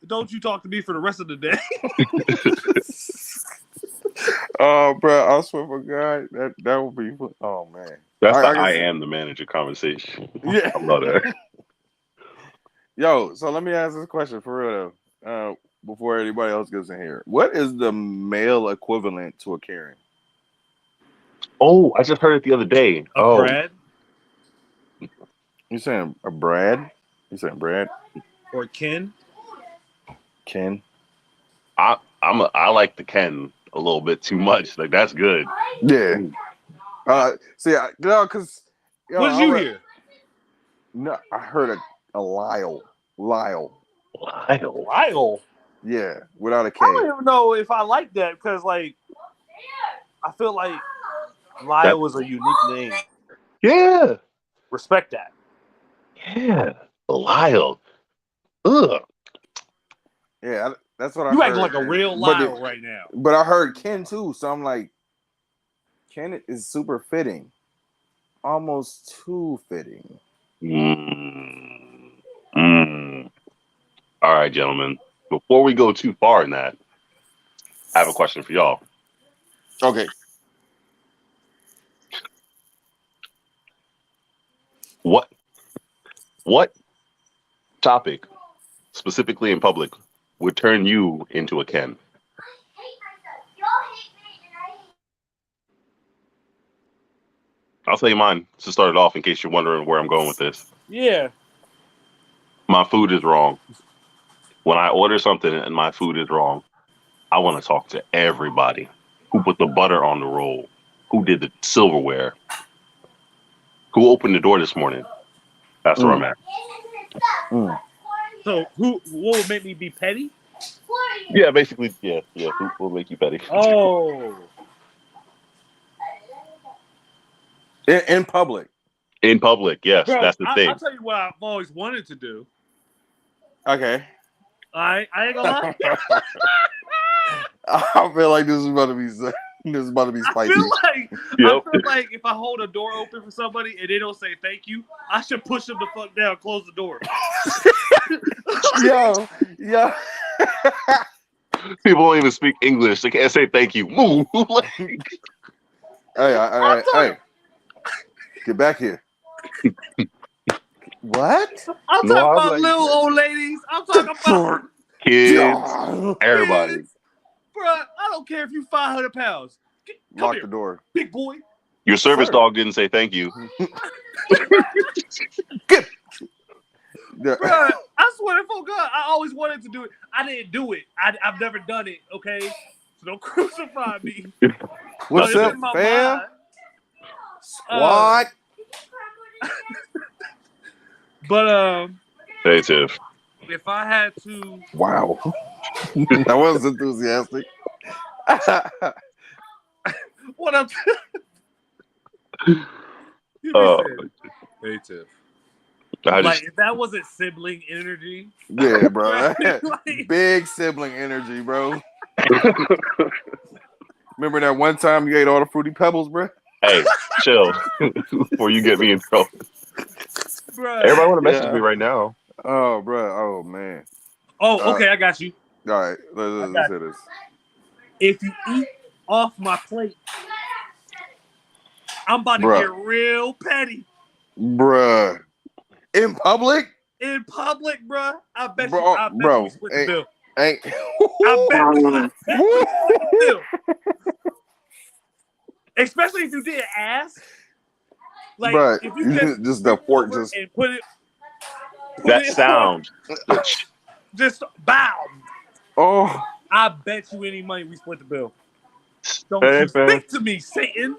don't you talk to me for the rest of the day. Oh, bro, I swear for God, that would be. Oh man, That's I am the manager conversation. Yeah, I love that. Yo, so let me ask this question for real though. Before anybody else gets in here, what is the male equivalent to a Karen? Oh, I just heard it the other day. Brad? You saying a Brad? You saying Brad? Or Ken? Ken? I like the Ken a little bit too much. Like that's good. Yeah. Because what did you hear? No, I heard a Lyle. Yeah, without a K. I don't even know if I like that because, like, I feel like Lyle was a unique name. Yeah. Respect that. Yeah. Lyle. Ugh. Yeah, that's what I heard. You acting like a real Lyle right now. But I heard Ken too, so I'm like, Ken is super fitting. Almost too fitting. All right, gentlemen. Before we go too far in that, I have a question for y'all. Okay. What topic, specifically in public, would turn you into a Ken? I'll tell you mine to start it off in case you're wondering where I'm going with this. Yeah. My food is wrong. When I order something and my food is wrong, I want to talk to everybody. Who put the butter on the roll? Who did the silverware? Who opened the door this morning? That's where I'm at. So what would make me be petty? Yeah, basically, yeah. Who will make you petty? Oh. In public. In public, yes. Bro, that's the thing. I'll tell you what I've always wanted to do. Okay. I ain't gonna lie. I feel like this is about to be spicy. I feel like if I hold a door open for somebody and they don't say thank you, I should push them the fuck down, close the door. Yo. People don't even speak English. They can't say thank you. Move. Hey. Get back here. What? I'm talking about little old ladies. I'm talking about kids. Everybody. Bro, I don't care if you're 500 pounds. Lock here, the door. big boy. Your service dog didn't say thank you. Bro, I swear to God, I always wanted to do it. I didn't do it. I've never done it, okay? So don't crucify me. What's up, fam? Squad. But hey Tiff. If I had to, wow, that was enthusiastic. What up? Hey Tiff. Like if that wasn't sibling energy. Yeah, bro. Like, big sibling energy, bro. Remember that one time you ate all the Fruity Pebbles, bro? Hey, chill before you get me in trouble. Bruh. Everybody want to message me right now. Oh, bro. Oh, man. Oh, okay. I got you. All right. Let's hit this. If you eat off my plate, I'm about to get real petty. Bruh. In public? In public, bruh. I bet you split the bill. I bet you split the bill. Especially if you didn't ask. Like, bruh, if you just the fork just and put it that sound. Just bow. Oh. I bet you any money we split the bill. Don't you speak to me, Satan.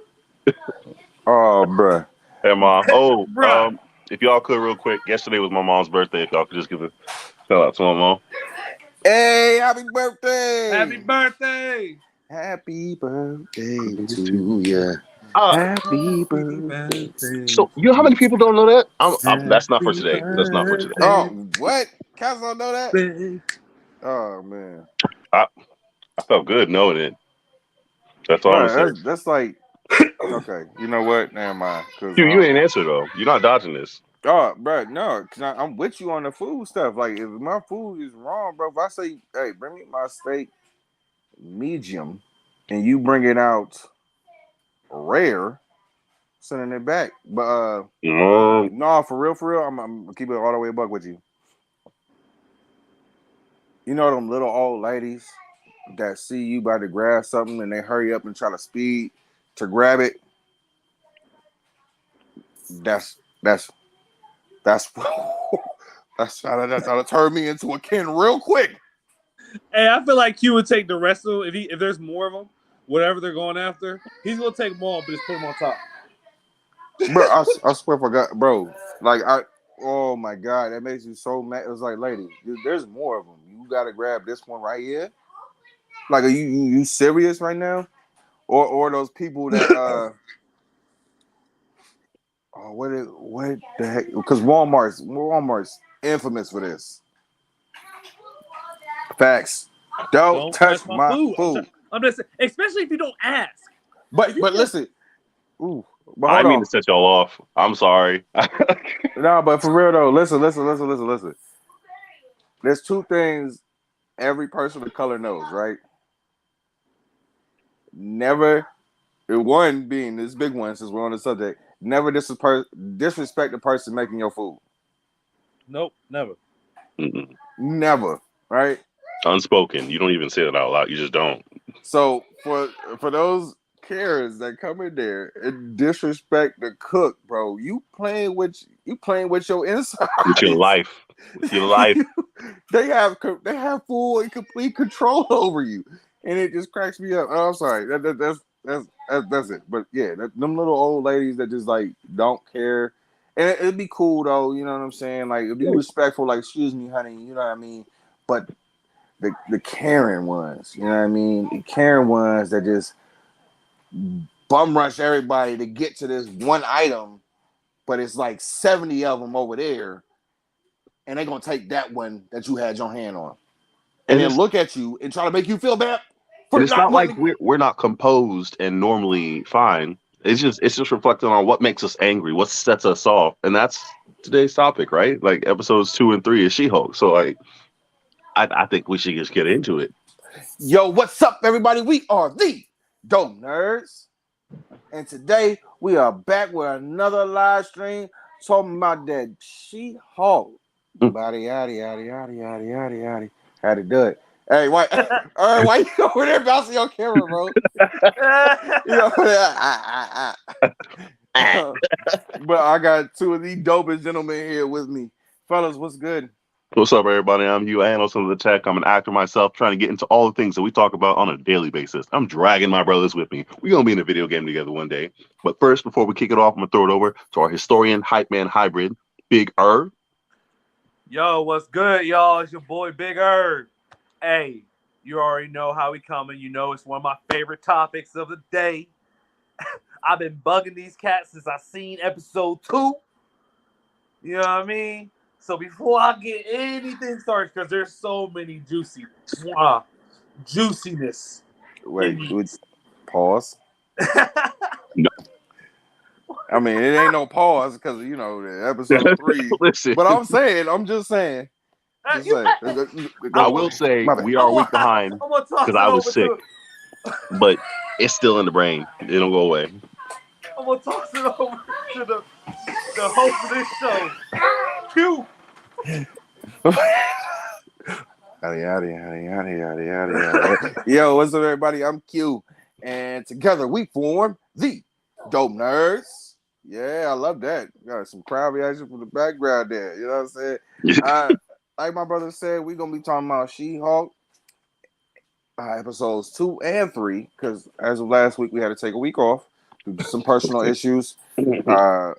Oh, bruh. Hey, Mom. Oh, if y'all could real quick, yesterday was my mom's birthday. If y'all could just give a shout out to my mom. Hey, happy birthday. Happy birthday. Happy birthday to you. Happy birthday. So, you know how many people don't know that? That's not for today. That's not for today. Oh, what? Cats don't know that? Oh, man. I felt good knowing it. That's all I'm saying. That's like, okay, you know what? Never mind. You ain't answer, though. You're not dodging this. Oh, bro, no, cause I'm with you on the food stuff. Like, if my food is wrong, bro, if I say, hey, bring me my steak medium, and you bring it out rare, sending it back. But Mm, no, for real, I'm gonna keep it all the way buck with you. You know them little old ladies that see you about to grab something and they hurry up and try to speed to grab it. That's that's that's trying to turn me into a Ken real quick. Hey, I feel like Q would take the rest of them if there's more of them, whatever they're going after. He's gonna take them all, but just put them on top. Bro, I swear for God, bro. Like oh my God, that makes you so mad. It was like, lady, there's more of them. You gotta grab this one right here. Like, are you serious right now? Or those people that oh, what the heck? Because Walmart's infamous for this. Facts. Don't Don't touch touch my my food. food. I'm just saying, especially if you don't ask. If But you but just listen, ooh, but I hold mean to on. set y'all off. I'm sorry. No, but for real though, listen. There's two things every person of color knows, right? Never, one being this big one, since we're on the subject, never disrespect the person making your food. nope, never. Mm-mm. Never, right? Unspoken. You don't even say it out loud. You just don't. So for those carers that come in there and disrespect the cook, bro, you playing with your With your insides. life. With your life. They have full and complete control over you, and it just cracks me up. Oh, I'm sorry. That's it. But yeah, them little old ladies that just like don't care, and it'd be cool though. You know what I'm saying? Like, be respectful. Like, excuse me, honey. You know what I mean? But the Karen ones, you know what I mean? The Karen ones that just bum rush everybody to get to this one item, but it's like 70 of them over there, and they're gonna take that one that you had your hand on, and And then it's look at you and try to make you feel bad and for it's not not like wanting. we're not composed and normally fine. It's just reflecting on what makes us angry, what sets us off, and that's today's topic, right? Like episodes 2 and 3 is She-Hulk. So like, I think we should just get into it. Yo, what's up, everybody? We are the Dope Nerds, and today we are back with another live stream talking about that She-Hulk. Body, yaddy, yaddy, yaddy, yaddy, yaddy, yaddy. Had to do it. Hey, why? All right, why you over there bouncing your camera, bro? You know, but I got two of the dopest gentlemen here with me, fellas. What's good? What's up, everybody? I'm Hugh. I handle some of the tech. I'm an actor myself, trying to get into all the things that we talk about on a daily basis. I'm dragging my brothers with me. We're gonna be in a video game together one day. But first, before we kick it off, I'm gonna throw it over to our historian, hype man, hybrid, Big Er. Yo, what's good, y'all? It's your boy Big Herb. Hey, you already know how we coming. You know it's one of my favorite topics of the day. I've been bugging these cats since I seen episode 2. You know what I mean? So before I get anything started, because there's so many juiciness in Wait, these. pause. No. I mean, it ain't no pause because the episode 3. Listen, But I'm just saying. Just You, saying. I Go. will say My bad. we are a week behind I'm gonna toss because it I was over sick, to but it's still in the brain. It don't go away. I'm gonna toss it over to the host of this show, Q. Yada, yada, yada, yada, yada, yada, yada. Yo, what's up, everybody? I'm Q, and together we form the Dope Nerds. Yeah, I love that. Got some crowd reaction from the background there. You know what I'm saying? Like my brother said, we're gonna be talking about She-Hulk episodes 2 and 3 because as of last week we had to take a week off due to some personal issues. Uh,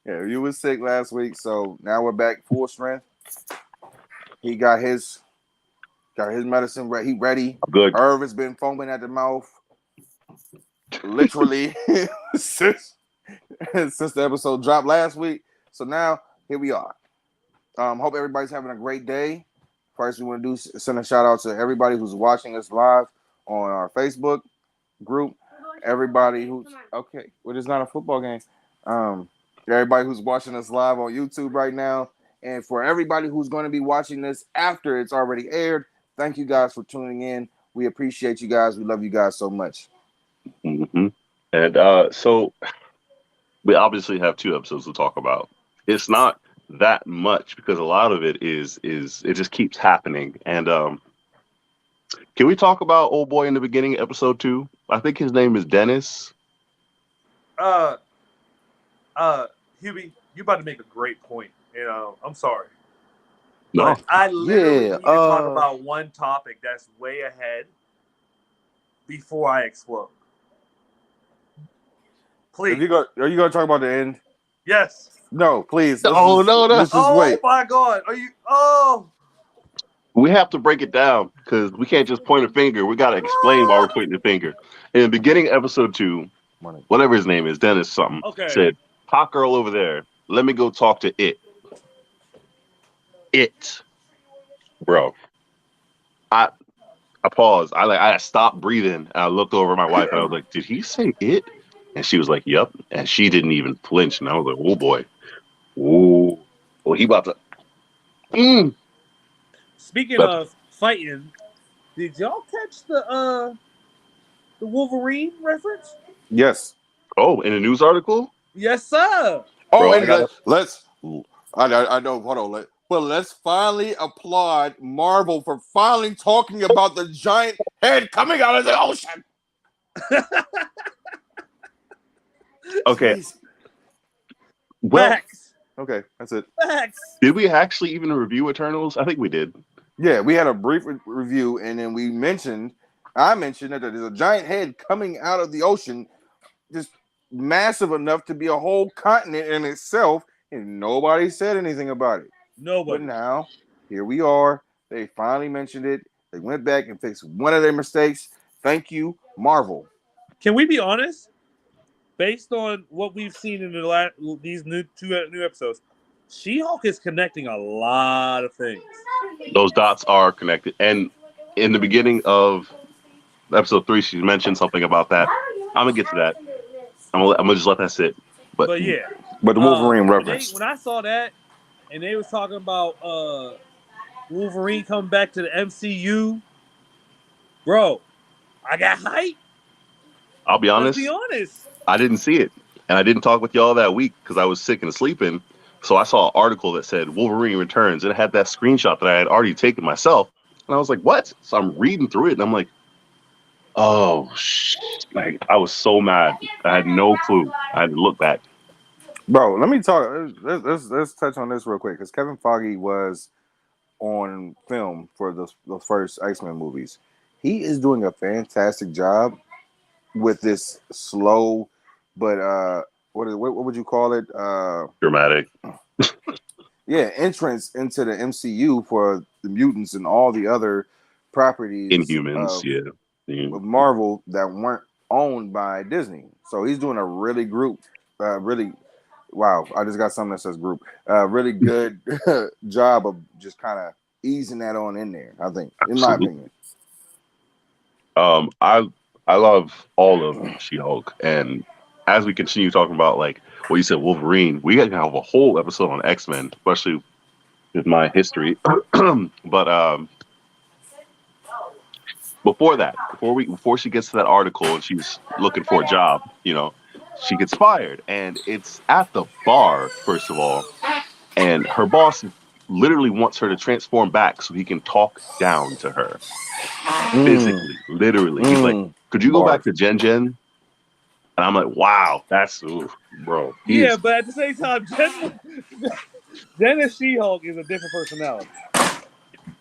yeah, you was sick last week, so now we're back full strength. He got his medicine ready. He ready. Good. Irv has been foaming at the mouth, literally since the episode dropped last week. So now here we are. Hope everybody's having a great day. First, we want to send a shout out to everybody who's watching us live on our Facebook group. Everybody who's okay. Well, it's not a football game. everybody who's watching us live on YouTube right now, and for everybody who's going to be watching this after it's already aired, thank you guys for tuning in. We appreciate you guys. We love you guys so much. Mm-hmm. And so we obviously have 2 episodes to talk about. It's not that much because a lot of it is it just keeps happening. And can we talk about old boy in the beginning, episode 2? I think his name is Dennis. Hubie, you about to make a great point. I'm sorry. No, But I literally Yeah, need to talk about one topic that's way ahead before I explode. Please. Are you going to talk about the end? Yes. No, please. No. Let's just wait. Oh my God. Are you? Oh. we have to break it down because we can't just point a finger. We got to explain why we're pointing the finger. In the beginning, episode 2, whatever his name is, Dennis something, said, "Hot girl over there. Let me go talk to it." It, bro. I paused. I stopped breathing. And I looked over at my wife and I was like, "Did he say it?" And she was like, "Yep." And she didn't even flinch. And I was like, "Oh boy, oh, well, he about to." Speaking of fighting, did y'all catch the Wolverine reference? Yes. Oh, in a news article? Yes, sir. Oh, Bro, and let's. I know. Hold on. But let's finally applaud Marvel for finally talking about the giant head coming out of the ocean. Okay. Jeez. Well, Facts. Okay, that's it. Facts. did we actually even review Eternals? I think we did. Yeah, we had a brief review, and then I mentioned that there's a giant head coming out of the ocean, just massive enough to be a whole continent in itself, and nobody said anything about it. Nobody. But now, here we are. They finally mentioned it. They went back and fixed one of their mistakes. Thank you, Marvel. Can we be honest? Based on what we've seen in these two new episodes, She-Hulk is connecting a lot of things. Those dots are connected. And in the beginning of episode 3, she mentioned something about that. I'm going to get to that. I'm gonna just let that sit. But yeah. But the Wolverine reference. When I saw that, and they was talking about Wolverine coming back to the MCU, bro, I got hype. I'll be honest. Let's be honest. I didn't see it, and I didn't talk with y'all that week because I was sick and sleeping. So I saw an article that said Wolverine returns, and it had that screenshot that I had already taken myself, and I was like, "What?" So I'm reading through it, and I'm like, "Oh shit!" Like I was so mad. I had no clue. I had to look back. Bro, let me talk. Let's touch on this real quick because Kevin Feige was on film for the first X-Men movies. He is doing a fantastic job with this slow, but what would you call it? Dramatic. Yeah, entrance into the MCU for the mutants and all the other properties, Inhumans, of Marvel that weren't owned by Disney. So he's doing a really wow, I just got something that says group. Really good job of just kind of easing that on in there, I think, in my opinion. I love all of She-Hulk, and as we continue talking about like what you said, Wolverine, we got to have a whole episode on X-Men, especially with my history. But before she gets to that article and she's looking for a job, she gets fired, and it's at the bar first of all, and her boss literally wants her to transform back so he can talk down to her physically, literally. He's like, "Could you go back to Jen Jen?" And I'm like, "Wow, that's bro." But at the same time, Dennis She-Hulk is a different personality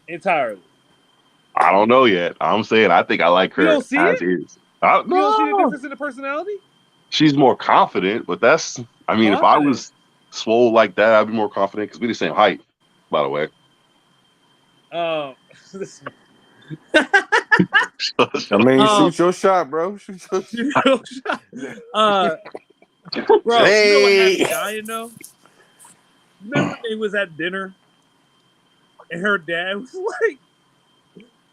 entirely. I don't know yet. I'm saying I think I like her as is. You don't see the difference in the personality? She's more confident, but that's. I mean, if I was swole like that, I'd be more confident because we're the same height, by the way. Shoot your shot, bro. Shoot your shot. Bro, you know what had me dying though? Remember when they was at dinner and her dad was like,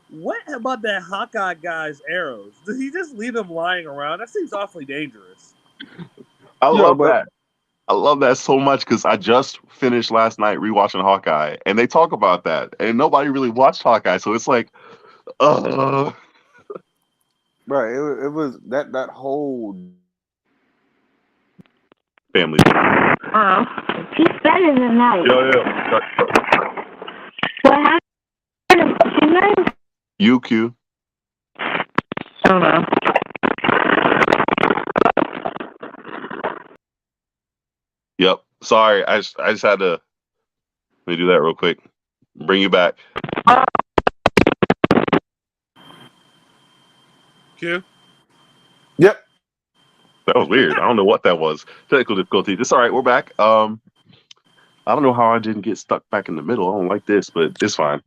"What about that Hawkeye guy's arrows? Did he just leave them lying around? That seems awfully dangerous." I love that. I love that so much because I just finished last night rewatching Hawkeye, and they talk about that, and nobody really watched Hawkeye, so it's like, uh, Right. It was that whole family dinner. He's better than that. Yeah. What happened? What's his name? UQ. I don't know. Yep. Sorry, I just had to let me do that real quick. Bring you back. Q. Yep. That was weird. I don't know what that was. Technical difficulties. It's all right. We're back. I don't know how I didn't get stuck back in the middle. I don't like this, but it's fine.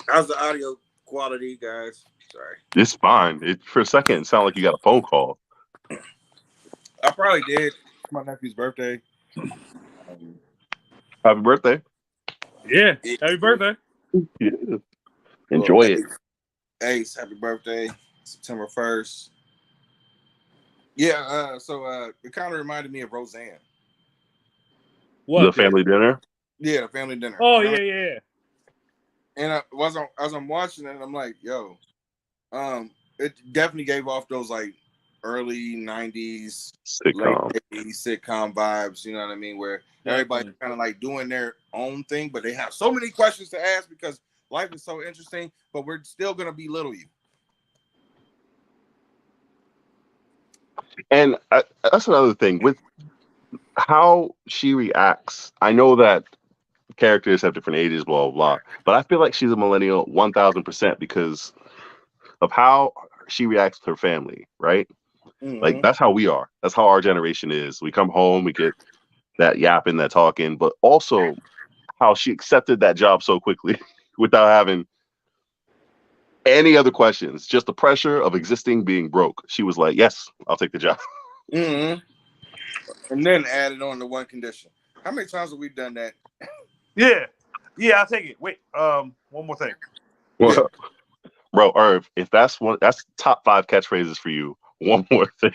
How's the audio quality, guys? Sorry. It's fine. For a second, it sounded like you got a phone call. I probably did. My nephew's birthday. Happy birthday. Yeah. Happy birthday. Yeah. Enjoy it. Ace, happy birthday. September 1st. Yeah, so it kind of reminded me of Roseanne. What? The family dinner? Yeah, the family dinner. Oh, yeah. And as I'm watching it, I'm like, yo, it definitely gave off those like early 90s, Sitcom. late 80s sitcom vibes, you know what I mean? Where everybody's kind of like doing their own thing, but they have so many questions to ask because life is so interesting, but we're still going to belittle you. And that's another thing with how she reacts. I know that characters have different ages, blah, blah, blah, but I feel like she's a millennial 1000% because of how she reacts to her family, right? Mm-hmm. Like, that's how we are. That's how our generation is. We come home, we get that yapping, that talking, but also how she accepted that job so quickly without having any other questions, just the pressure of existing, being broke. She was like, yes, I'll take the job. Mm-hmm. And then added on to one condition. How many times have we done that? Yeah, I'll take it. Wait, one more thing. Well, bro, Irv, if that's top 5 catchphrases for you. One more thing.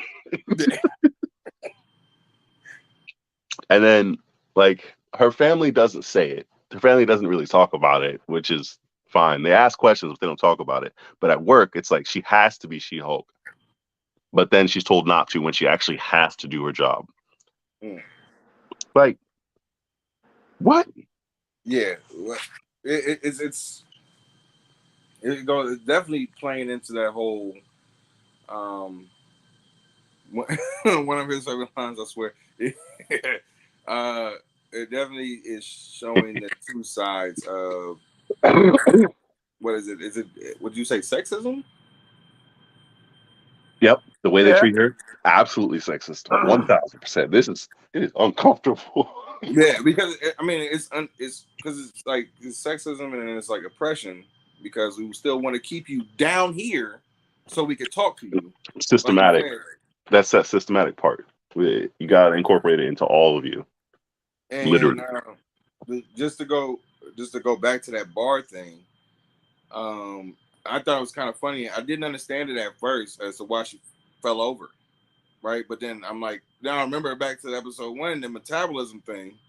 And then, like, her family doesn't say it. Her family doesn't really talk about it, which is fine. They ask questions, but they don't talk about it. But at work, it's like she has to be She-Hulk. But then she's told not to when she actually has to do her job. Mm. Like, what? Yeah, it's definitely playing into that whole one of his favorite lines, I swear. It definitely is showing the two sides of what is it? Is it, would you say sexism? Yep, the way they treat her, absolutely sexist, 1000%. It is uncomfortable. Yeah, because I mean, it's because it's like it's sexism and it's like oppression because we still want to keep you down here so we could talk to you. Systematic. Like, that's that systematic part. You got to incorporate it into all of you. and literally. Just to go back to that bar thing. I thought it was kind of funny. I didn't understand it at first as to why she fell over, right? But then I'm like, now I remember back to episode 1, the metabolism thing,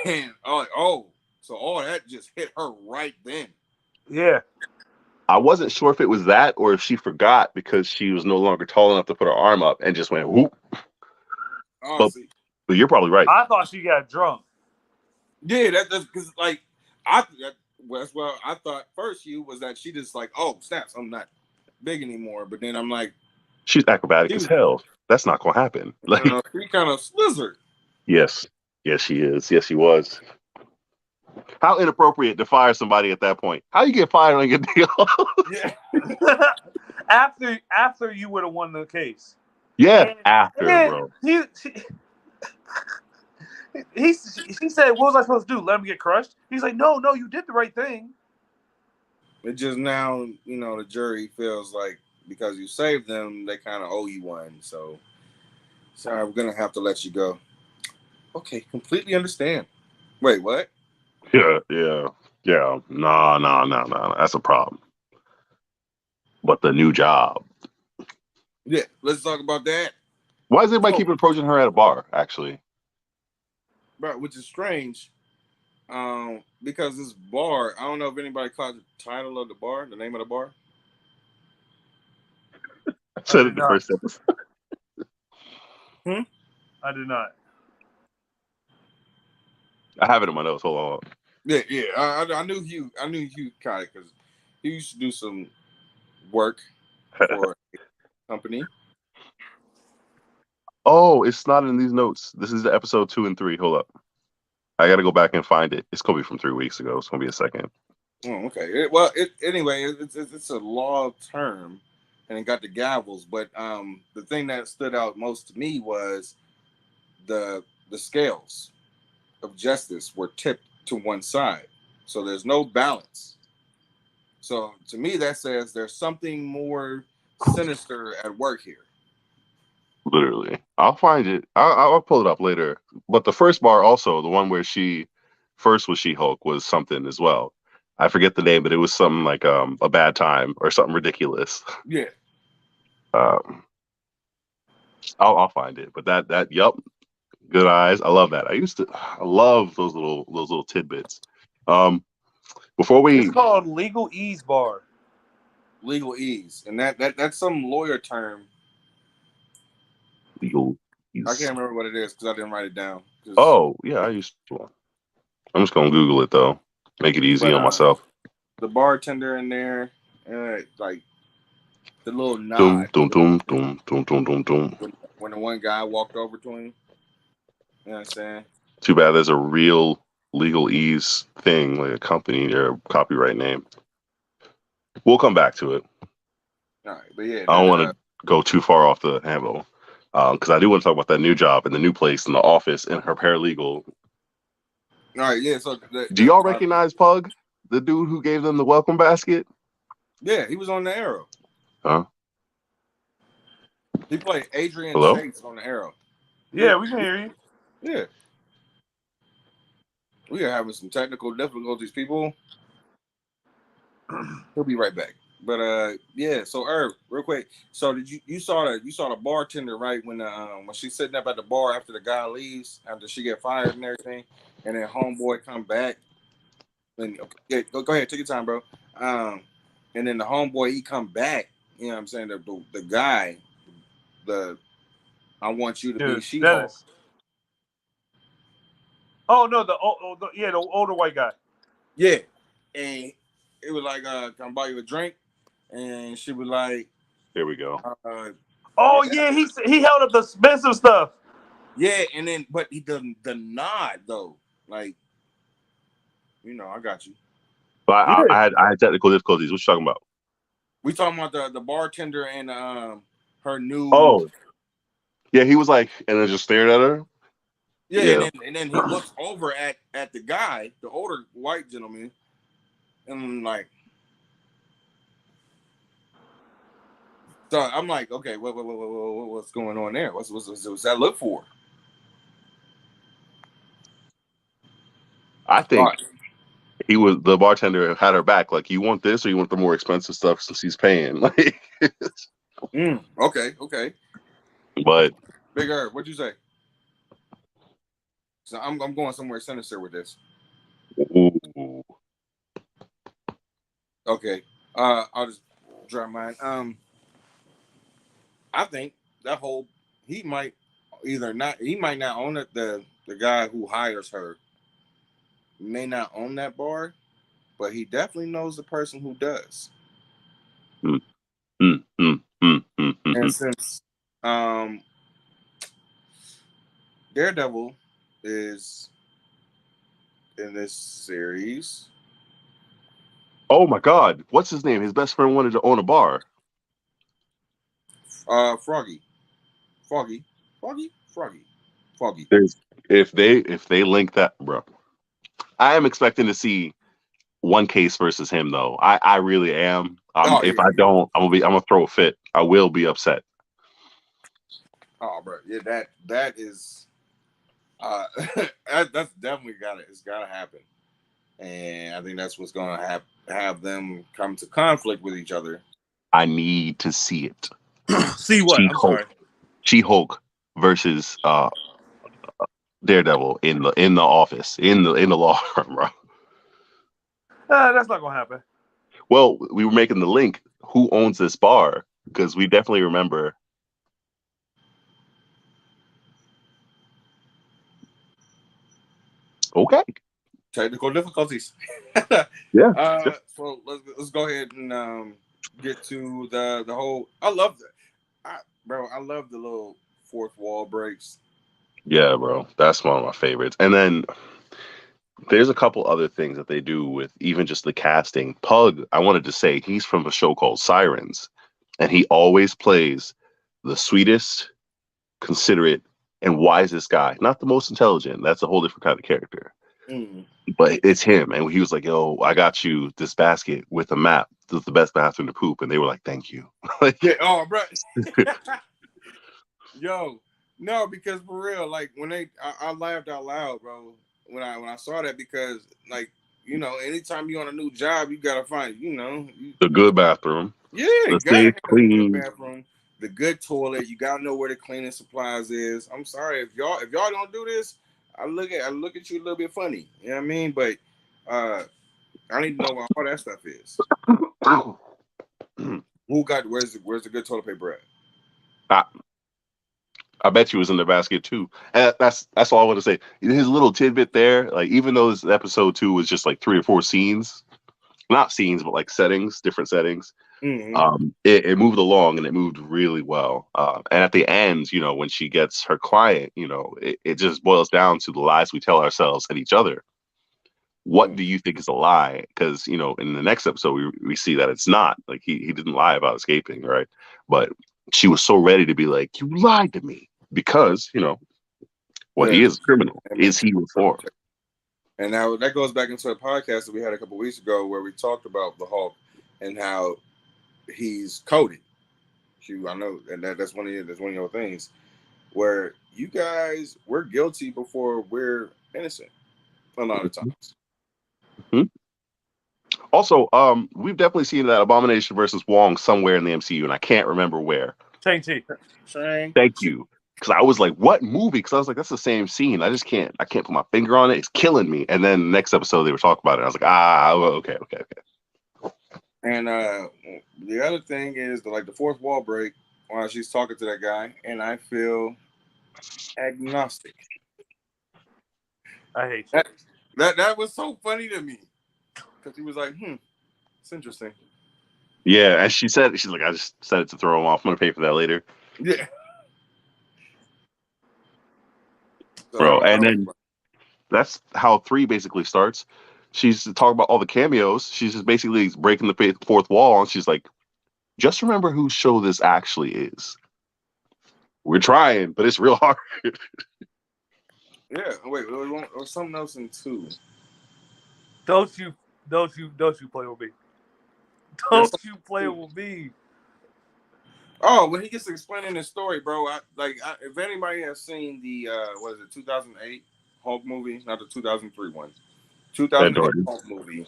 and I'm like, oh, so all that just hit her right then. Yeah. I wasn't sure if it was that or if she forgot because she was no longer tall enough to put her arm up and just went whoop. But you're probably right. I thought she got drunk. Yeah, that's because like that's what I thought first. You was that she just like, oh snaps, I'm not big anymore. But then I'm like, she's acrobatic as hell. That's not gonna happen. Like she kind of slizzard. Yes, she is. Yes, she was. How inappropriate to fire somebody at that point. How you get fired on your deal? Yeah. after you would have won the case. Yeah, bro. She said, what was I supposed to do? Let him get crushed? He's like, no, you did the right thing. It just now, the jury feels like because you saved them, they kind of owe you one. So, sorry, we're going to have to let you go. Okay, completely understand. Wait, what? Yeah. No. That's a problem. But the new job. Yeah, let's talk about that. Why does everybody So, keep approaching her at a bar? Actually, bro, which is strange. Because this bar, I don't know if anybody caught the title of the bar, the name of the bar. I I said did it the not. first episode. I did not. I have it in my notes. Hold on. Yeah, yeah. I knew Hugh. I knew Hugh caught it because he used to do some work for a company. Oh, it's not in these notes. This is the episode 2 and 3. Hold up. I got to go back and find it. It's going to be from 3 weeks ago. It's going to be a second. Oh, okay. Anyway, it's a law term, and it got the gavels. But the thing that stood out most to me was the scales of justice were tipped to one side, so there's no balance. So to me, that says there's something more sinister at work here. Literally. I'll find it. I'll pull it up later. But the first bar also, the one where she first was She-Hulk, was something as well. I forget the name, but it was something like a bad time or something ridiculous. Yeah. Um, I'll find it. But that yup, good eyes. I love that. I love those little tidbits. Before It's we called Legal Ease Bar. Legal ease, and that's some lawyer term. legal, I can't remember what it is because I didn't write it down. oh yeah, I used to. I'm just gonna Google it though. Make it easy But on myself. the bartender in there, like the little Doom, nod doom, doom, doom, doom, doom, doom, doom. when the one guy walked over to him. You know what I'm saying? Too bad there's a real legal ease thing, like a company or a copyright name. We'll come back to it. All right, but yeah, I don't want to go too far off the handle because I do want to talk about that new job and the new place in the office and her paralegal. all right, yeah. So Do y'all recognize Pug, the dude who gave them the welcome basket? Yeah, he was on the Arrow. Huh? He played Adrian Hello? Chase on the Arrow. Yeah, we can hear you. Yeah. We are having some technical difficulties, people. He'll be right back. But yeah. So Irv, real quick. So did you saw the bartender, right, when she's sitting up at the bar after the guy leaves after she get fired and everything, and then homeboy come back. And yeah, go ahead, take your time, bro. And then the homeboy he come back. You know what I'm saying? The guy, the I want you to be Dude, She-Hulk. Dennis. Oh no, the older white guy. Yeah, and it was like, "Can I buy you a drink?" And she was like, Here we go. Oh yeah, he held up the expensive stuff. Yeah, and then but he doesn't the nod though, like, I got you. But I had technical difficulties. What you talking about? We talking about the bartender and her new. Oh, yeah, he was like, and then just stared at her. Yeah. And then he looks over at the guy, the older white gentleman, and I'm like, so I'm like, okay, what's going on there? What's that look for? I think the bartender had her back. Like, you want this or you want the more expensive stuff since he's paying? Like, Okay. But Big Herb, what'd you say? So I'm going somewhere sinister with this. ooh. Okay. I'll just drop mine. I think that whole he might not own it. The guy who hires her may not own that bar, but he definitely knows the person who does. And since Daredevil is in this series. Oh my God, what's his name? His best friend wanted to own a bar. Froggy. If they link that, bro, I am expecting to see one case versus him though. I really am. If I don't, I'm gonna throw a fit. I will be upset. Oh, bro, yeah, that is, that's definitely it's gotta happen, and I think that's what's gonna have them come to conflict with each other. I need to see it. See what? I'm sorry. She-Hulk versus Daredevil in the office in the law firm, bro. That's not gonna happen. Well, we were making the link. Who owns this bar? Because we definitely remember. Okay. Technical difficulties. Yeah. So let's go ahead and get to the whole. I love that, bro. I love the little fourth wall breaks. Yeah, bro. That's one of my favorites. And then there's a couple other things that they do with even just the casting. Pug, I wanted to say, he's from a show called Sirens, and he always plays the sweetest, considerate, and wisest guy. Not the most intelligent. That's a whole different kind of character. Mm. But it's him. And he was like, yo, I got you this basket with a map. This is the best bathroom to poop. And they were like, thank you. Yeah. Oh, bro. Yo, no, because for real, like when I laughed out loud, bro, when I saw that, because like, you know, anytime you're on a new job, you gotta find, The good bathroom. Yeah, The you gotta safe, have the good clean. bathroom, the good toilet. You gotta know where the cleaning supplies is. I'm sorry if y'all don't do this, I look at you a little bit funny. You know what I mean? But I need to know where all that stuff is. Where's the good toilet paper at? I bet you was in the basket too. And that's all I want to say. His little tidbit there, like even though this episode 2 was just like 3 or 4 scenes, not scenes, but like settings, different settings. Mm-hmm. It moved along and it moved really well. And at the end, when she gets her client, it just boils down to the lies we tell ourselves and each other. What do you think is a lie? Because in the next episode we see that it's not. Like he didn't lie about escaping, right? But she was so ready to be like, you lied to me, because he is a criminal. Is he reformed? And now that goes back into a podcast that we had a couple weeks ago where we talked about the Hulk and how he's coded. I know, and that's one of your things where you guys, we're guilty before we're innocent a lot of times. Mm-hmm. Also, we've definitely seen that Abomination versus Wong somewhere in the MCU, and I can't remember where. Shang-Chi. Thank you. Because I was like, what movie? Because I was like, that's the same scene. I can't put my finger on it. It's killing me. And then the next episode they were talking about it. I was like, okay. And the other thing is the fourth wall break while she's talking to that guy, and I feel agnostic. I hate you. That was so funny to me because he was like, it's interesting. Yeah, and she's like, I just said it to throw him off. I'm gonna pay for that later. Yeah, bro. And then that's how 3 basically starts. She's talking about all the cameos. She's just basically breaking the fourth wall, and she's like, just remember whose show this actually is. We're trying, but it's real hard. Yeah. Wait, there was something else in 2. Don't you play with me. Don't you play with me. Oh, when he gets to explaining his story, bro. If anybody has seen the 2008 Hulk movie, not the 2003 one, 2008 Hulk movie,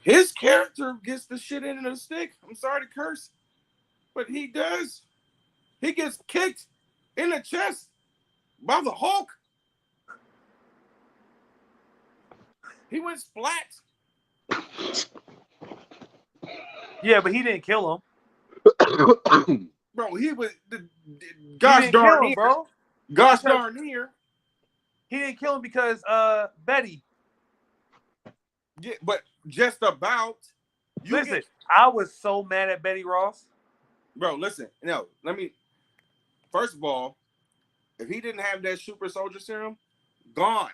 his character gets the shit in the stick. I'm sorry to curse, but he does. He gets kicked in the chest by the Hulk. He went splat. Yeah, but he didn't kill him. Bro, he was gosh darn near, bro. Gosh darn near. He didn't kill him because Betty. Yeah, but just about. Listen, I was so mad at Betty Ross. Bro, listen. No, first of all, if he didn't have that super soldier serum, goner.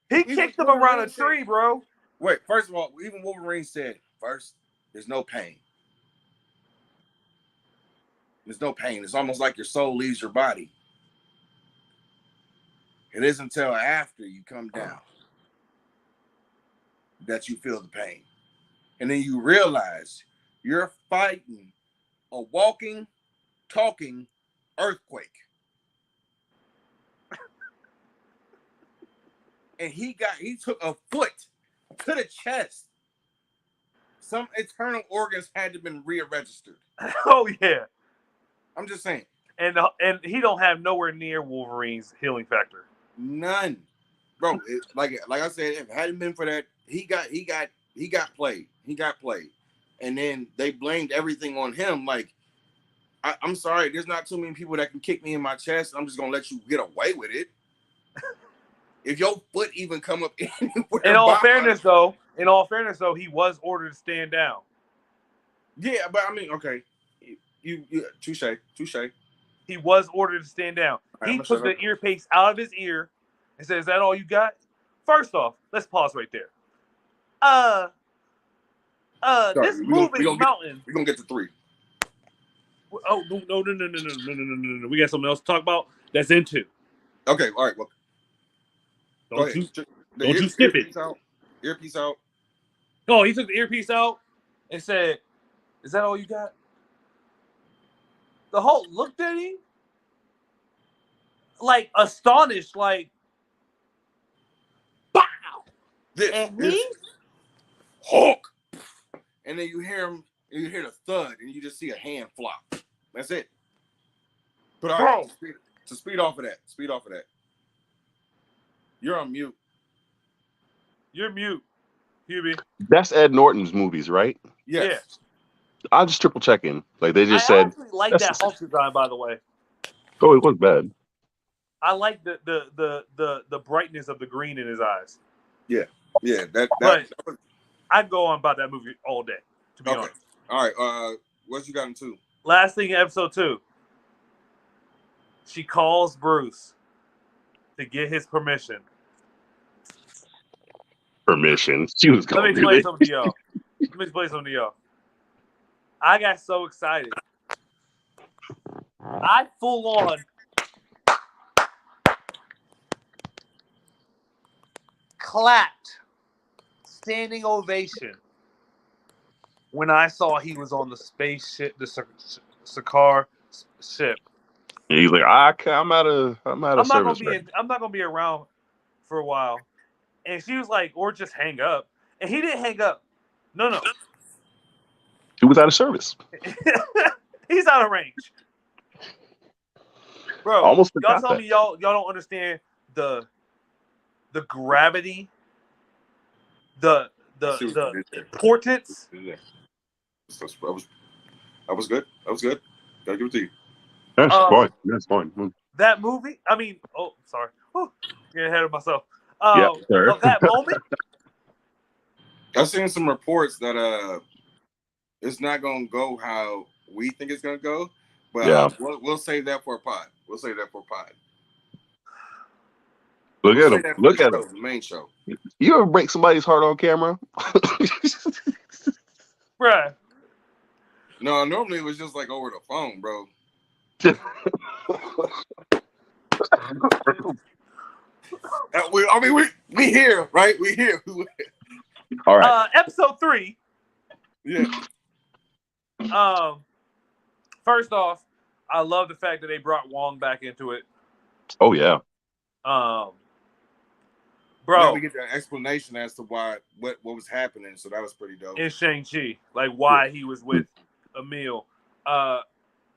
He kicked him around a tree, bro. Wait, first of all, even Wolverine said, first, there's no pain. There's no pain. It's almost like your soul leaves your body. It isn't until after you come down that you feel the pain. And then you realize you're fighting a walking, talking earthquake. And he took a foot to the chest. some internal organs had to been re-registered. Oh yeah. I'm just saying. And he don't have nowhere near Wolverine's healing factor. None, bro. Like I said, if it hadn't been for that, he got played. He got played, and then they blamed everything on him. Like, I'm sorry, there's not too many people that can kick me in my chest. I'm just gonna let you get away with it. If your foot even come up anywhere. In all fairness, though, he was ordered to stand down. Yeah, but I mean, okay, you touche. He was ordered to stand down. Right, he took the earpiece out of his ear and said, "Is that all you got?" First off, let's pause right there. Sorry, this moving mountain. We're gonna get to 3. Oh no! We got something else to talk about. That's in 2. Okay, all right. Well, don't you skip it. Earpiece out. Oh, he took the earpiece out and said, "Is that all you got?" The Hulk looked at him like astonished, like, "Bow!" And he Hulk. And then you hear him. You hear the thud, and you just see a hand flop. That's it. But all right, to speed off of that. You're on mute. You're mute, Hubie. That's Ed Norton's movies, right? Yes. Yeah. I'm just triple checking. Like they just I said. actually like that Hulk design, by the way. Oh, it was bad. I like the brightness of the green in his eyes. Yeah. But I'd go on about that movie all day, to be honest. All right. What you got in 2? Last thing in episode 2. She calls Bruce to get his permission. She was going to do it. Let me explain something to y'all. I got so excited. I full on clapped, standing ovation, when I saw he was on the spaceship, the Sakaar ship. And he's like, I'm out of service. I'm not gonna be around for a while. And she was like, or just hang up. And he didn't hang up. No. He was out of service. He's out of range. Bro, almost y'all tell me y'all don't understand the gravity, the importance. That was good. Gotta give it to you. That's fine. That movie, I mean, sorry. Getting ahead of myself. Yeah, sir. Of that moment. I've seen some reports that it's not gonna go how we think it's gonna go, but we'll save that for a pod. Look at him. The main show. You ever break somebody's heart on camera? Bruh. No, normally it was just like over the phone, bro. We here, right? We here. All right. Episode 3. Yeah. First off, I love the fact that they brought Wong back into it. Oh yeah. Bro, now we get the explanation as to what was happening, so that was pretty dope. In Shang-Chi, like why he was with Emil.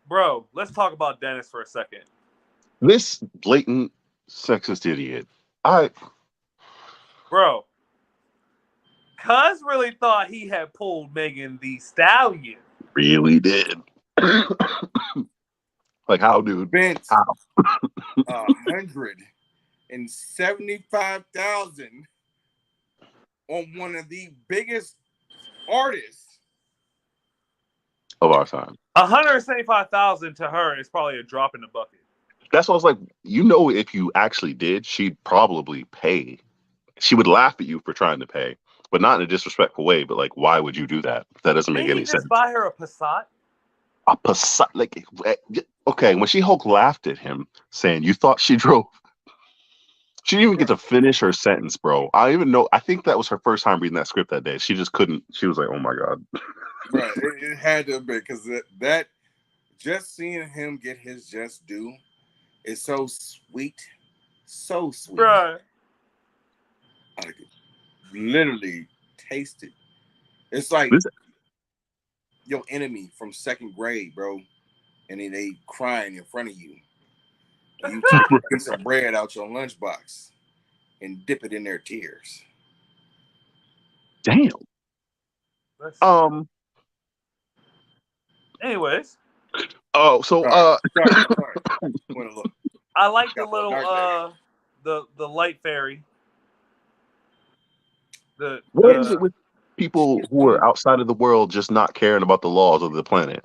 Bro, let's talk about Dennis for a second. This blatant sexist idiot. Bro, Cuz really thought he had pulled Megan Thee Stallion. Really did. Like how, dude? Spent how? $175,000 on one of the biggest artists of our time. $175,000 to her is probably a drop in the bucket. That's what I was like. If you actually did, she'd probably pay. She would laugh at you for trying to pay, but not in a disrespectful way. But like, why would you do that? That doesn't make any sense. Buy her a Passat. A Passat, like, okay. When She-Hulk laughed at him, saying, "You thought she drove." She didn't even get to finish her sentence, bro. I think that was her first time reading that script that day. She just couldn't. She was like, "Oh my god." Right. It had to be because that just seeing him get his just due is so sweet, so sweet. Bro. I could literally taste it It's like This, your enemy from second grade, bro, and then they crying in front of you. And you take a piece of bread out your lunchbox and dip it in their tears. damn. That's- Um. Anyways, Oh, so Sorry. Want to look? I like the Got the little dark the light fairy. what is it with people who are outside of the world just not caring about the laws of the planet,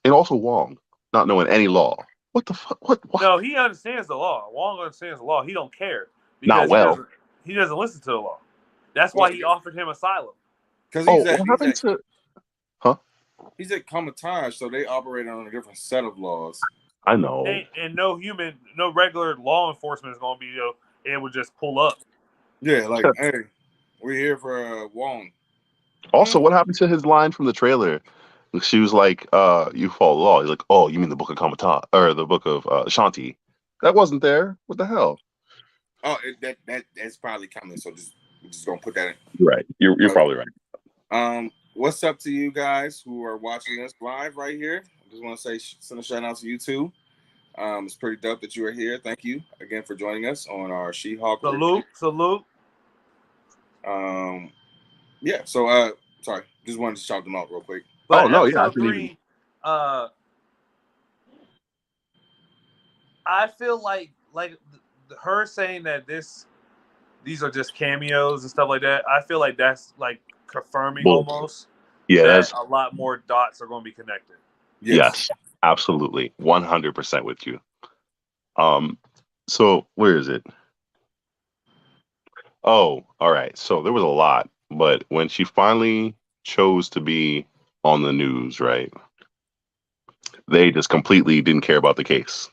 and also Wong not knowing any law? What the fuck? What? No, he understands the law. Wong understands the law. He don't care Not because well. he doesn't listen to the law. That's why he offered him asylum. Because Oh, what happened to? Huh? he's at Comatage, so they operate on a different set of laws. I know. And no regular law enforcement is gonna be it would just pull up. Yeah, like hey, we're here for Wong. Also, what happened to his line from the trailer? She was like, you follow the law. He's like, oh, you mean the book of Kamata or the book of Shanti? That wasn't there. What the hell? Oh, that's probably coming. So we're just gonna put that in. You're right. You're probably right. What's up to you guys who are watching us live right here? I just want to say send a shout out to you too. It's pretty dope that you are here. Thank you again for joining us on our She-Hulk. Salute. Yeah. So sorry, just wanted to shout them out real quick. But no, episode yeah, I 3, I feel like her saying that these are just cameos and stuff like that. I feel like that's like confirming almost that a lot more dots are going to be connected. Yes, absolutely, 100% with you. So where is it? Oh, all right. So there was a lot, but when she finally chose to be on the news, right? They just completely didn't care about the case.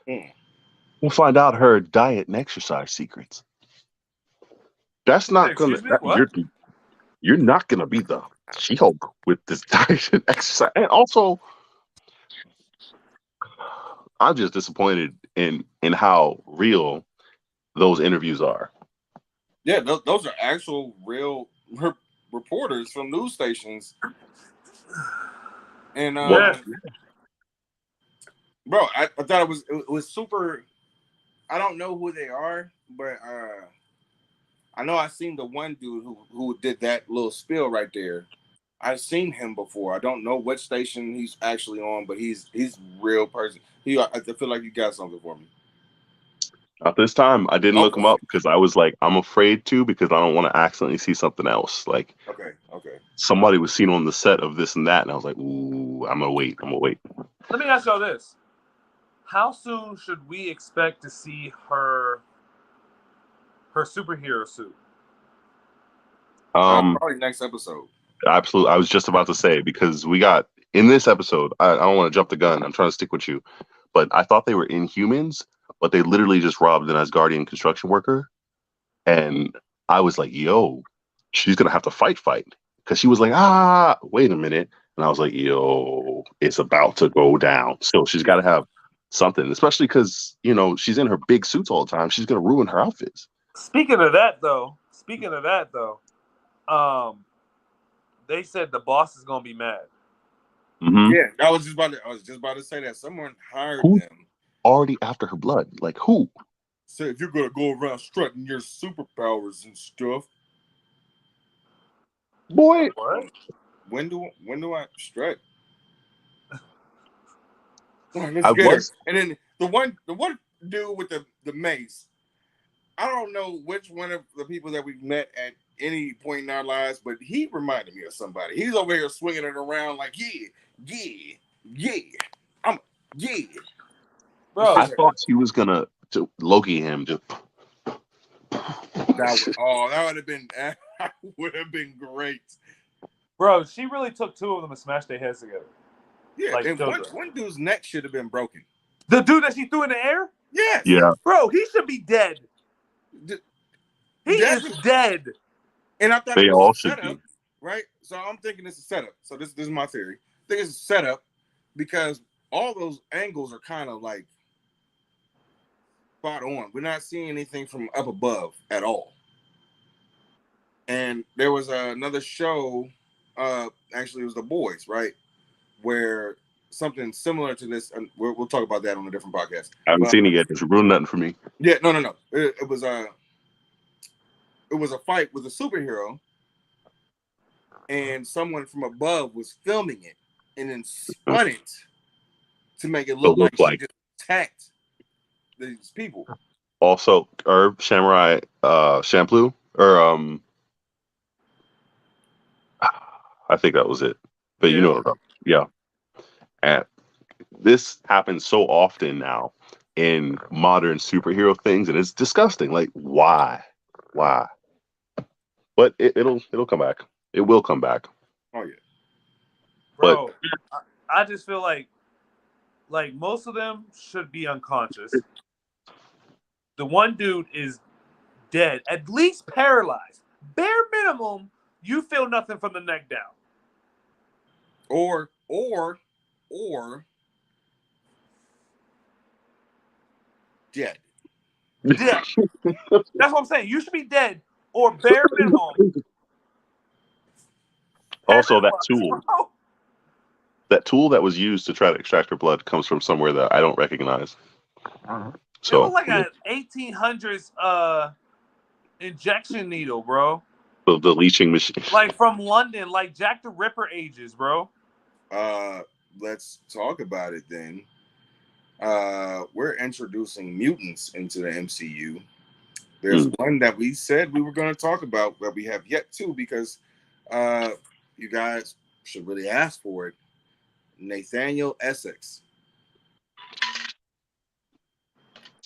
We'll find out her diet and exercise secrets. That's not gonna. You're not gonna be the She-Hulk with this diet and exercise. And also, I'm just disappointed in how real those interviews are. Yeah, those are actual real reporters from news stations. And bro, I thought it was super. I don't know who they are, but I know I seen the one dude who did that little spill right there. I've seen him before. I don't know what station he's actually on, but he's real person. I feel like you got something for me. At this time, I didn't look him up because I was like, I'm afraid to because I don't want to accidentally see something else. Like, okay, somebody was seen on the set of this and that, and I was like, ooh, I'm gonna wait. Let me ask y'all this: how soon should we expect to see her superhero suit? Probably next episode. Absolutely, I was just about to say because we got in this episode. I don't want to jump the gun. I'm trying to stick with you, but I thought they were Inhumans, but they literally just robbed an Asgardian construction worker, and I was like, yo, she's gonna have to fight because she was like, wait a minute, and I was like, yo, it's about to go down. So she's got to have something, especially because she's in her big suits all the time. She's gonna ruin her outfits. Speaking of that though, they said the boss is gonna be mad. Mm-hmm. Yeah, I was just about to say that someone hired them already after her blood. Like who? So if you're gonna go around strutting your superpowers and stuff, boy, what? When do I strut? And then the one dude with the mace. I don't know which one of the people that we've met at any point in our lives, but he reminded me of somebody. He's over here swinging it around like, yeah. Bro, I thought he was gonna Loki him. Just that would have been great. Bro, she really took two of them and smashed their heads together. Yeah, like, and one dude's neck should have been broken. The dude that she threw in the air? Yes. Yeah. Bro, he should be dead. He is dead. And I thought they it was all a should setup, be. right? So I'm thinking it's a setup. So this is my theory. I think it's a setup because all those angles are kind of like spot on. We're not seeing anything from up above at all. And there was another show Actually, it was The Boys, right? Where something similar to this, and we'll talk about that on a different podcast. I haven't seen it yet. It's ruined nothing for me. Yeah, no. It was a fight with a superhero, and someone from above was filming it, and then spun it to make it look like she just attacked these people. Also, Herb Samurai Shampoo, or I think that was it. But you know what about? Yeah. And this happens so often now in modern superhero things, and it's disgusting. Like, why? But it'll come back. It will come back. Oh yeah, bro. I just feel like most of them should be unconscious. The one dude is dead, at least paralyzed. Bare minimum, you feel nothing from the neck down. Or dead. Dead. That's what I'm saying. You should be dead or bare minimum. Also, that tool that was used to try to extract her blood comes from somewhere that I don't recognize. So it was like an 1800s injection needle, bro. The leaching machine, like from London, like Jack the Ripper ages, bro. Let's talk about it then. We're introducing mutants into the MCU. There's one that we said we were going to talk about, but we have yet to, because you guys should really ask for it. Nathaniel Essex,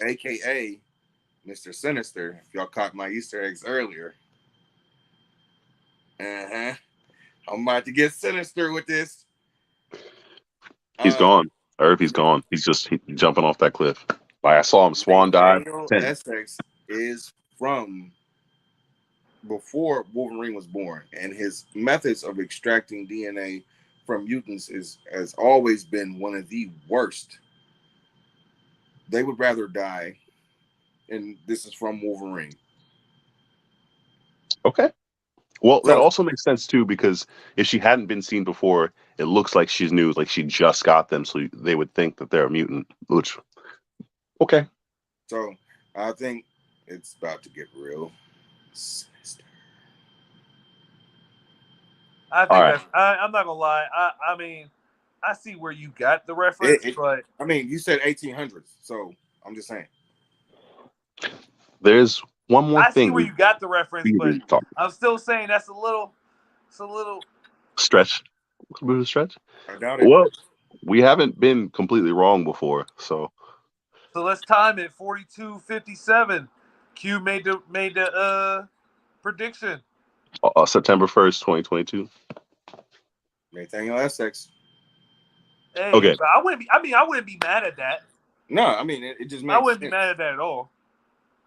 aka Mr. Sinister. If y'all caught my Easter eggs earlier. I'm about to get sinister with this. He's gone. Irv, he's gone. He's jumping off that cliff. Like, I saw him swan dive. Essex is from before Wolverine was born, and his methods of extracting DNA from mutants has always been one of the worst. They would rather die, and this is from Wolverine. Okay. Well, that also makes sense too, because if she hadn't been seen before, it looks like she's new, like she just got them, so they would think that they're a mutant. Which, okay. So I think it's about to get real sinister. I think I'm not gonna lie. I mean, I see where you got the reference, but I mean, you said 1800s, so I'm just saying. There's one more thing. I see where you got the reference, but I'm still saying it's a little stretch. A bit of a stretch. I doubt it. Well, we haven't been completely wrong before, so let's time it. 42:57. Q made the prediction. September 1st, 2022. Nathaniel Essex. Hey, okay. I wouldn't be mad at that. No, I mean it just makes I wouldn't be mad at that at all.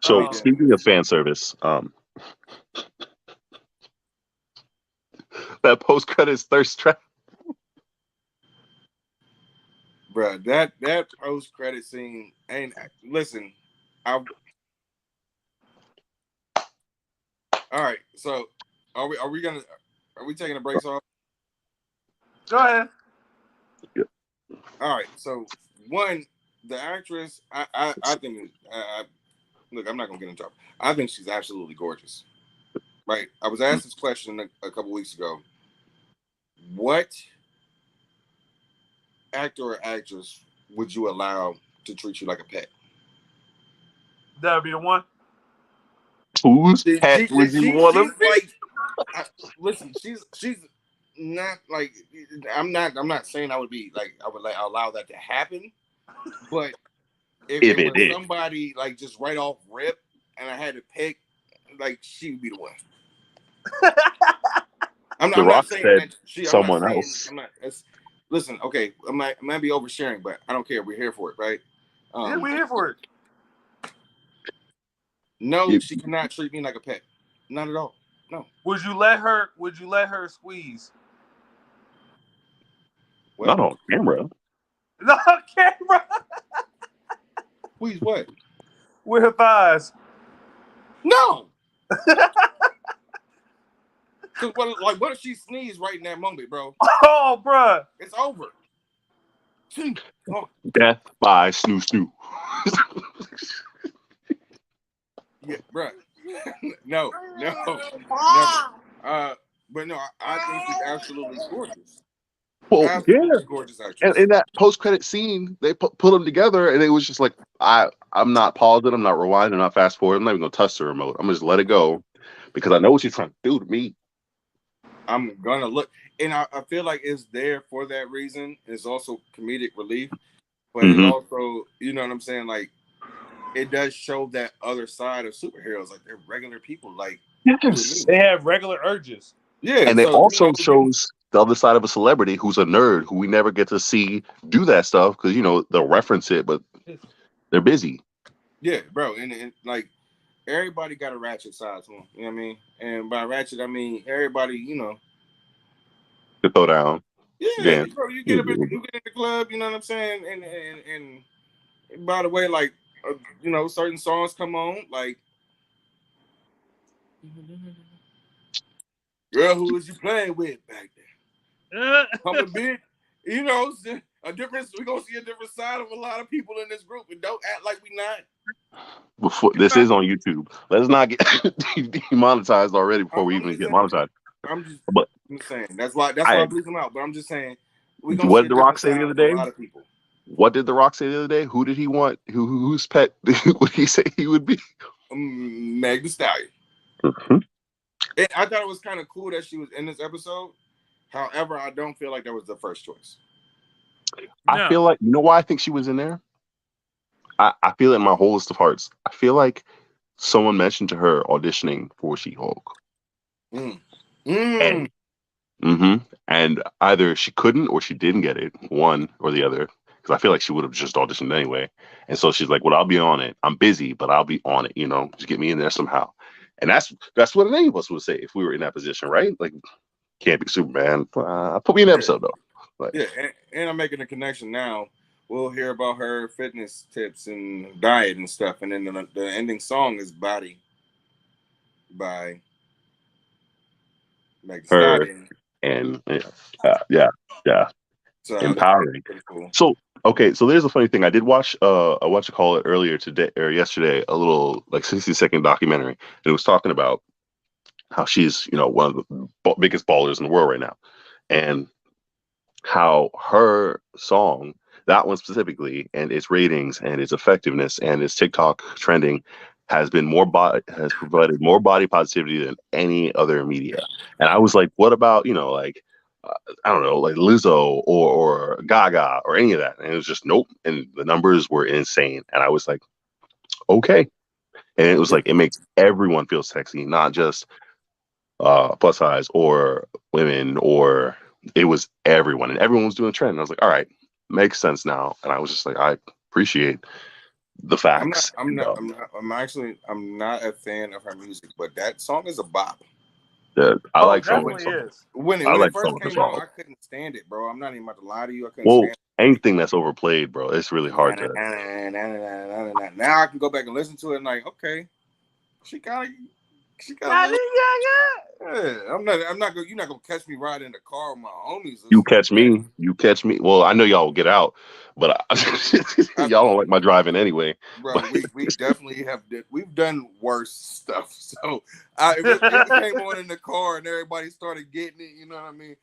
So speaking of fan service, that post credits thirst trap. Bruh, that post credit scene ain't. Listen, all right. So are we taking a break off? Go ahead. Yeah. All right. So one, the actress, I think. Look, I'm not gonna get in trouble. I think she's absolutely gorgeous. Right. I was asked this question a couple weeks ago. What actor or actress would you allow to treat you like a pet? That would be the one. Whose pet would you want to be? Listen, she's not like I'm not saying I would be like I would allow that to happen, but if it was somebody like just right off rip and I had to pick, like she would be the one. I'm not saying that someone else. Listen, okay, I might be oversharing, but I don't care. We're here for it, right? Yeah, we're here for it. No, she cannot treat me like a pet. Not at all. No. Would you let her squeeze? What? Not on camera. Not on camera. Squeeze what? With her thighs. No. Cause what if she sneezed right in that moment, bro? Oh, bruh. It's over. Oh, Death by snoo snoo. yeah, bro. No, never. But no, I think she's absolutely gorgeous. Well, yeah. Absolutely gorgeous And actress. in that post-credit scene, they put them together, and it was just like I'm not pausing, I'm not rewinding, I'm not fast forward, I'm not even gonna touch the remote. I'm gonna just let it go because I know what she's trying to do to me. I'm gonna look, and I feel like it's there for that reason. It's also comedic relief, but it also, you know what I'm saying, like it does show that other side of superheroes, like they're regular people, like you and me. They have regular urges. Yeah, And it so also shows the other side of a celebrity who's a nerd who we never get to see do that stuff because they'll reference it, but they're busy. Yeah, bro, and like everybody got a ratchet side to them. You know what I mean? And by ratchet, I mean everybody. To throw down. Yeah, bro, you get in the club. You know what I'm saying? And by the way, like certain songs come on, like girl, who was you playing with back then? Coming big, a difference. We're gonna see a different side of a lot of people in this group, and don't act like we not. This is on YouTube. Let's not get demonetized already before we even get monetized. I'm just But saying that's why I bleep them out. But I'm just saying we gonna what see did The Rock say the other day? A lot of people. What did The Rock say the other day? Who did he want? Whose pet would he say he would be? Meg Thee Stallion. Mm-hmm. And I thought it was kind of cool that she was in this episode. However, I don't feel like that was the first choice. I feel like, why I think she was in there? I feel it in my wholest of hearts. I feel like someone mentioned to her auditioning for She-Hulk. And either she couldn't or she didn't get it, one or the other, because I feel like she would have just auditioned anyway. And so she's like, well, I'll be on it. I'm busy, but I'll be on it, just get me in there somehow. And that's what any of us would say if we were in that position, right? Like, can't be Superman. Put me in the episode, though. Like, yeah, and I'm making a connection now. We'll hear about her fitness tips and diet and stuff. And then the ending song is Body by Meg Thee Stallion. And yeah. So empowering. Cool. So there's a funny thing. I did watch call it earlier today or yesterday, a little like 60-second documentary, and it was talking about how she's one of the biggest ballers in the world right now, and how her song, that one specifically, and its ratings and its effectiveness and its TikTok trending has provided more body positivity than any other media. And I was like, what about I don't know, like Lizzo or Gaga or any of that? And it was just nope. And the numbers were insane. And I was like, okay. And it was like, it makes everyone feel sexy, not just plus size or women, or it was everyone, and everyone was doing a trend. And I was like, all right, makes sense now. And I was just like, I appreciate the facts. I'm not a fan of her music, but that song is a bop. I like definitely is. When it first came out, I couldn't stand it, bro. I'm not even about to lie to you. I couldn't stand it. Anything that's overplayed, bro, it's really hard to. Now I can go back and listen to it and like, okay, she got. Yeah. I'm not gonna. You're not gonna catch me riding in the car with my homies. You catch me. Well, I know y'all will get out, but y'all don't like my driving anyway. Bro, we definitely have. We've done worse stuff. So if it came on in the car and everybody started getting it, you know what I mean?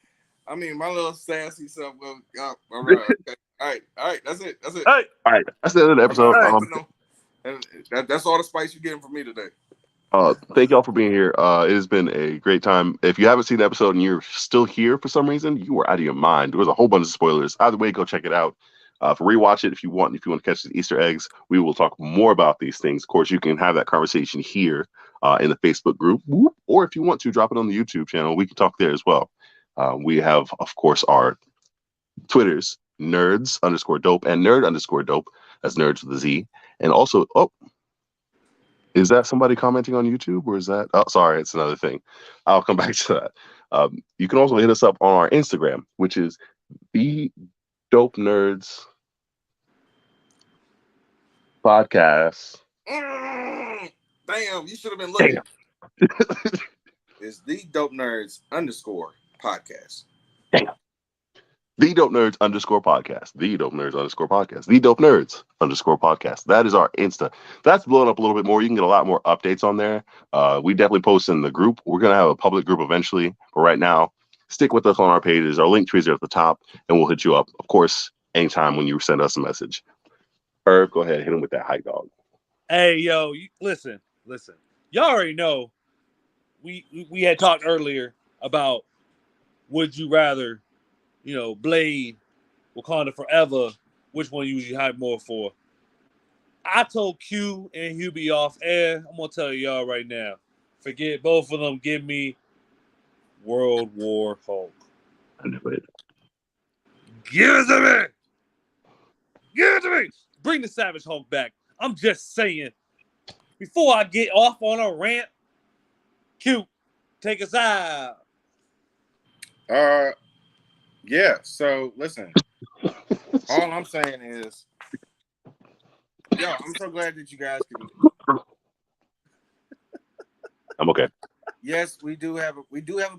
I mean, my little sassy self goes, all right, okay. All right, that's it. Hey. All right, that's the end of the episode. That's all the spice you're getting from me today. Thank y'all for being here. It has been a great time. If you haven't seen the episode and you're still here for some reason, you are out of your mind. There was a whole bunch of spoilers. Either way, go check it out. For rewatch it if you want. If you want to catch the Easter eggs, we will talk more about these things. Of course, you can have that conversation here in the Facebook group, or if you want to, drop it on the YouTube channel. We can talk there as well. We have, of course, our Twitters, Nerdz_dope and Nerd_dope. That's Nerds with a Z. And also, is that somebody commenting on YouTube, or is that? Oh, sorry, it's another thing. I'll come back to that. You can also hit us up on our Instagram, which is the Dope Nerds Podcast. Damn, you should have been looking. Damn. is the Dope Nerds _podcast. Damn. The Dope Nerds _podcast. The Dope Nerds _podcast. The Dope Nerds _podcast. That is our Insta. That's blowing up a little bit more. You can get a lot more updates on there. We definitely post in the group. We're going to have a public group eventually. But right now, stick with us on our pages. Our link trees are at the top, and we'll hit you up, of course, anytime when you send us a message. Herb, go ahead. Hit him with that hype dog. Hey, yo, listen. Y'all already know we had talked earlier about would you rather, Blade, Wakanda Forever, which one you usually hype more for. I told Q and Hubie off air, I'm going to tell y'all right now, forget both of them, give me World War Hulk. I knew it. Give it to me! Give it to me! Bring the Savage Hulk back. I'm just saying, before I get off on a rant, Q, take us out. Yeah, so listen. All I'm saying is, I'm so glad that you guys can. I'm okay. Yes, we do have a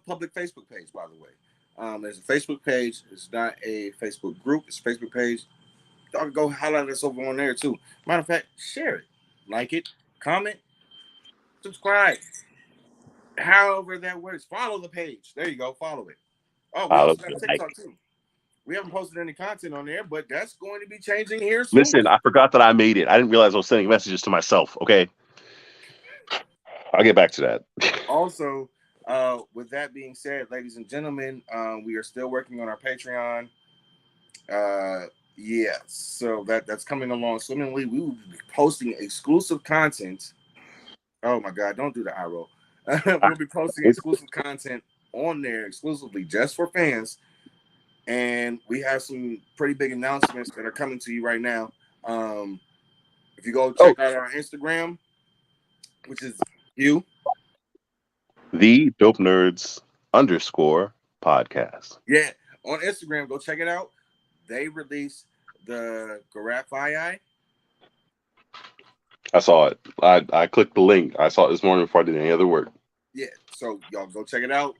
public Facebook page, by the way. There's a Facebook page. It's not a Facebook group. It's a Facebook page. Y'all can go highlight us over on there too. Matter of fact, share it, like it, comment, subscribe. However that works. Follow the page. There you go. Follow it. Oh, we also got TikTok too. We haven't posted any content on there, but that's going to be changing here soon. Listen, I forgot that I made it. I didn't realize I was sending messages to myself. Okay. I'll get back to that. Also, with that being said, ladies and gentlemen, we are still working on our Patreon. So that's coming along swimmingly. We will be posting exclusive content. Oh my God, don't do the eye roll. We'll be posting exclusive content on there exclusively just for fans. And we have some pretty big announcements that are coming to you right now. If you go check out our Instagram, which is you. The Dope Nerds _podcast. Yeah, on Instagram, go check it out. They released the Garafai. I saw it. I clicked the link. I saw it this morning before I did any other work. Yeah, so y'all go check it out.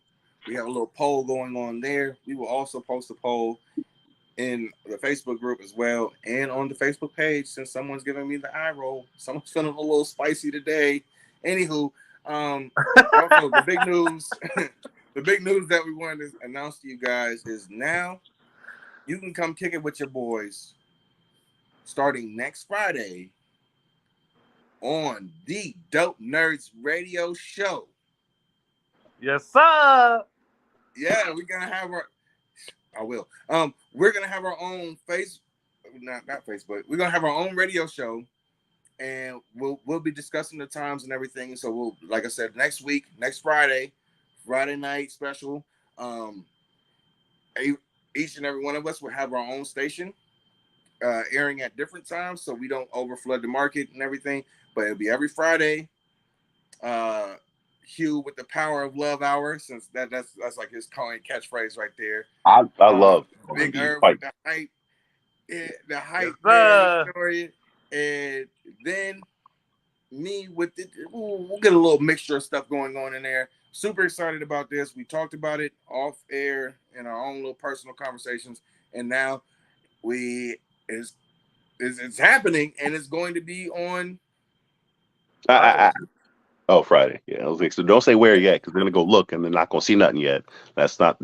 We have a little poll going on there. We will also post a poll in the Facebook group as well and on the Facebook page since someone's giving me the eye roll. Someone's feeling a little spicy today. Anywho, also the big news, the big news that we wanted to announce to you guys is now you can come kick it with your boys starting next Friday on the Dope Nerds radio show. Yes, sir. Yeah, we're gonna have our. I will. We're gonna have our own not Facebook. We're gonna have our own radio show, and we'll be discussing the times and everything. So we'll, like I said, next Friday night special. Each and every one of us will have our own station, airing at different times, so we don't overflood the market and everything. But it'll be every Friday. Hugh with the Power of Love Hour, since that's like his coin catchphrase right there. I love Big Herb with the hype, story, and then me with it. We'll get a little mixture of stuff going on in there. Super excited about this. We talked about it off air in our own little personal conversations, and now it's happening, and it's going to be on. Friday. Yeah, I was like, so don't say where yet, because they're gonna go look and they're not gonna see nothing yet. That's not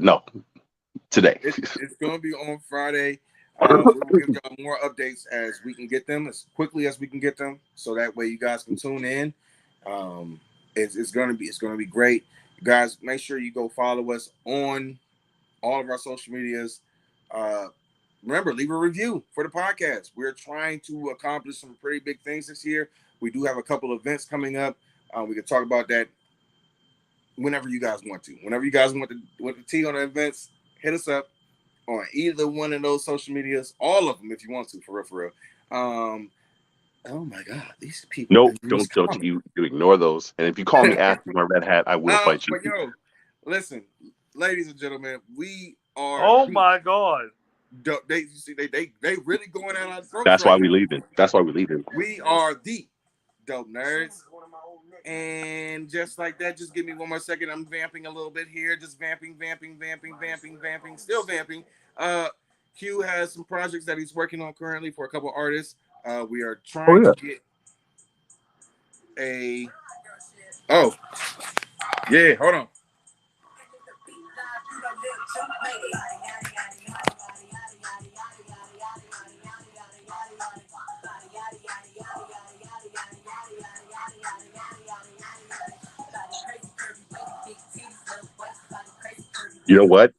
today. It's gonna be on Friday. We'll give y'all more updates as we can get them, as quickly as we can get them, so that way you guys can tune in. It's gonna be great. You guys, make sure you go follow us on all of our social medias. Remember, leave a review for the podcast. We're trying to accomplish some pretty big things this year. We do have a couple of events coming up. We can talk about that whenever you guys want to. Whenever you guys want the tea on the events, hit us up on either one of those social medias, all of them if you want to, for real. Oh my God, these people. Nope, don't you ignore those. And if you call me after my red hat, I will fight you. But listen, ladies and gentlemen, we are. Oh my God. They really going out our throats. That's why we leaving. That's why we leaving. We are the Dope Nerds. And just like that, just give me one more second. I'm vamping a little bit here. Just vamping. Still vamping. Q has some projects that he's working on currently for a couple artists. We are trying to get a... Oh. Yeah, hold on. You know what?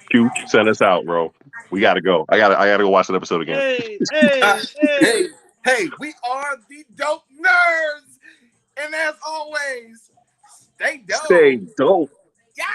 Q, send us out, bro. We gotta go. I gotta go watch that episode again. Hey, we are the Dope Nerds. And as always, stay dope. Stay dope. Yeah.